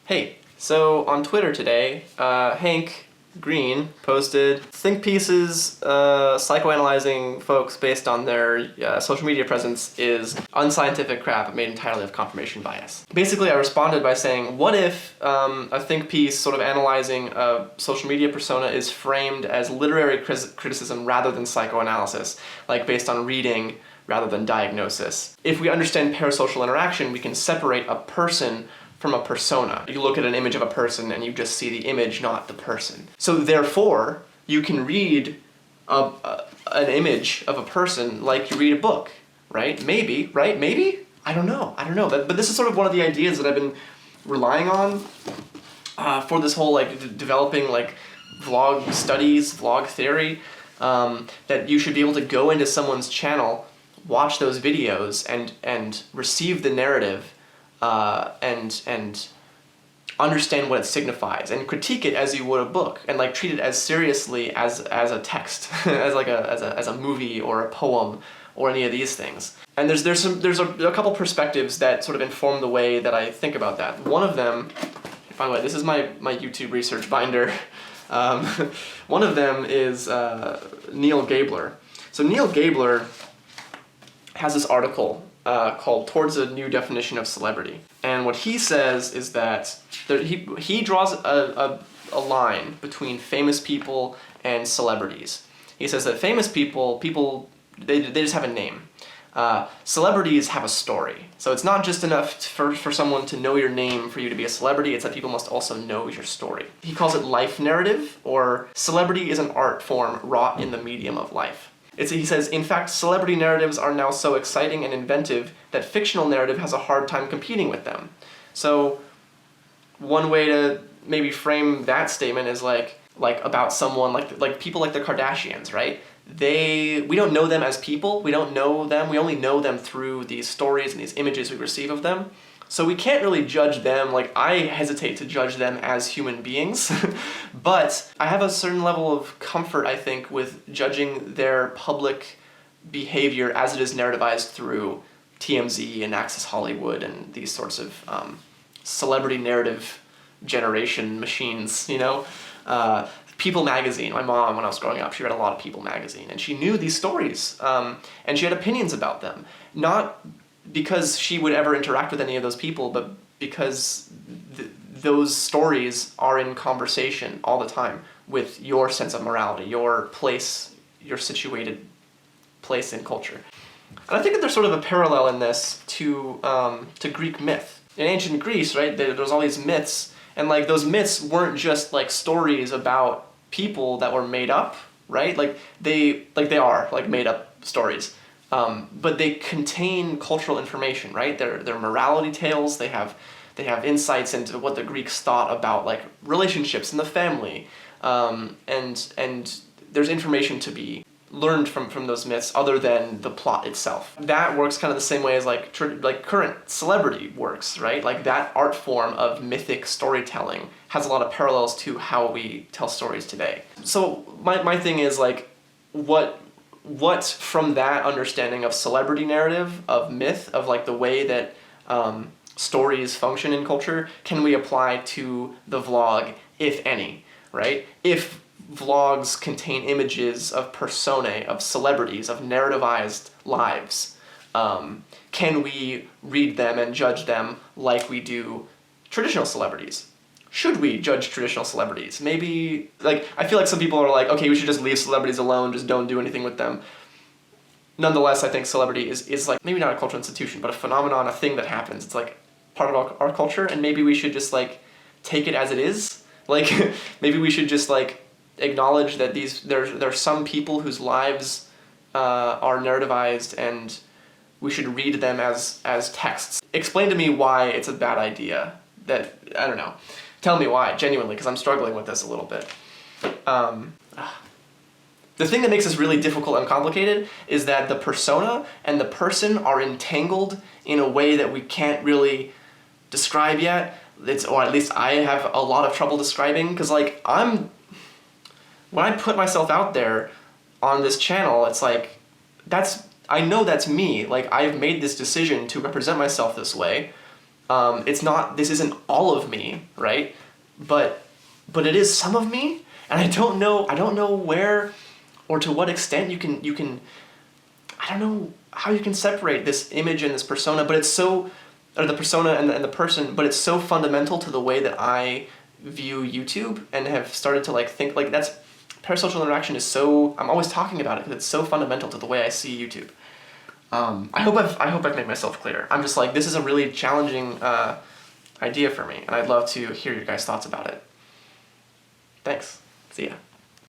Hey, so on Twitter today, Hank Green posted think pieces psychoanalyzing folks based on their social media presence is unscientific crap made entirely of confirmation bias. Basically, I responded by saying, what if a think piece sort of analyzing a social media persona is framed as literary criticism rather than psychoanalysis, like based on reading rather than diagnosis? If we understand parasocial interaction, we can separate a person from a persona. You look at an image of a person and you just see the image, not the person. So therefore, you can read an image of a person like you read a book, right? Maybe, right? Maybe? I don't know. But this is sort of one of the ideas that I've been relying on for this whole developing vlog studies, vlog theory, that you should be able to go into someone's channel, watch those videos, and receive the narrative and understand what it signifies and critique it as you would a book and treat it as seriously as a text as a movie or a poem or any of these things. And there's a couple perspectives that sort of inform the way that I think about that. One of them, by the way, this is my YouTube research binder. One of them is Neal Gabler. So Neal Gabler has this article called Towards a New Definition of Celebrity. And what he says is that he draws a line between famous people and celebrities. He says that famous people they just have a name. Celebrities have a story. So it's not just enough for someone to know your name for you to be a celebrity, it's that people must also know your story. He calls it life narrative, or celebrity is an art form wrought in the medium of life. He says, in fact, celebrity narratives are now so exciting and inventive that fictional narrative has a hard time competing with them. So one way to maybe frame that statement is like about someone like people like the Kardashians, right? We don't know them as people, we don't know them, we only know them through these stories and these images we receive of them. So we can't really judge them, I hesitate to judge them as human beings, but I have a certain level of comfort, I think, with judging their public behavior as it is narrativized through TMZ and Access Hollywood and these sorts of celebrity narrative generation machines, People magazine. My mom, when I was growing up, she read a lot of People magazine, and she knew these stories, and she had opinions about them. Not because she would ever interact with any of those people, but because those stories are in conversation all the time with your sense of morality, your place, your situated place in culture. And I think that there's sort of a parallel in this to Greek myth. In ancient Greece, right, there's all these myths, and those myths weren't just stories about people that were made up, right? They are made up stories. But they contain cultural information, right? They're morality tales. They have insights into what the Greeks thought about relationships in the family, and there's information to be learned from those myths other than the plot itself. That works kind of the same way as current celebrity works, right? That art form of mythic storytelling has a lot of parallels to how we tell stories today. So my thing is what from that understanding of celebrity narrative, of myth, of the way that stories function in culture, can we apply to the vlog, if any, right? If vlogs contain images of personae, of celebrities, of narrativized lives, can we read them and judge them like we do traditional celebrities? Should we judge traditional celebrities? Maybe, I feel like some people are okay, we should just leave celebrities alone, just don't do anything with them. Nonetheless, I think celebrity is maybe not a cultural institution, but a phenomenon, a thing that happens. It's part of our culture, and maybe we should just take it as it is. Maybe we should just acknowledge that there are some people whose lives are narrativized, and we should read them as texts. Explain to me why it's a bad idea. I don't know. Tell me why, genuinely, because I'm struggling with this a little bit. The thing that makes this really difficult and complicated is that the persona and the person are entangled in a way that we can't really describe yet. Or at least I have a lot of trouble describing, because when I put myself out there on this channel, it's I know that's me. I've made this decision to represent myself this way. This isn't all of me, right? But it is some of me, and I don't know where or to what extent you can, I don't know how you can separate this image and this persona, but it's so, or the persona and the person, but it's so fundamental to the way that I view YouTube and have started to like think like that's, parasocial interaction is so, I'm always talking about it because it's so fundamental to the way I see YouTube. I hope I've made myself clear. I'm just like, this is a really challenging idea for me, and I'd love to hear your guys' thoughts about it. Thanks. See ya.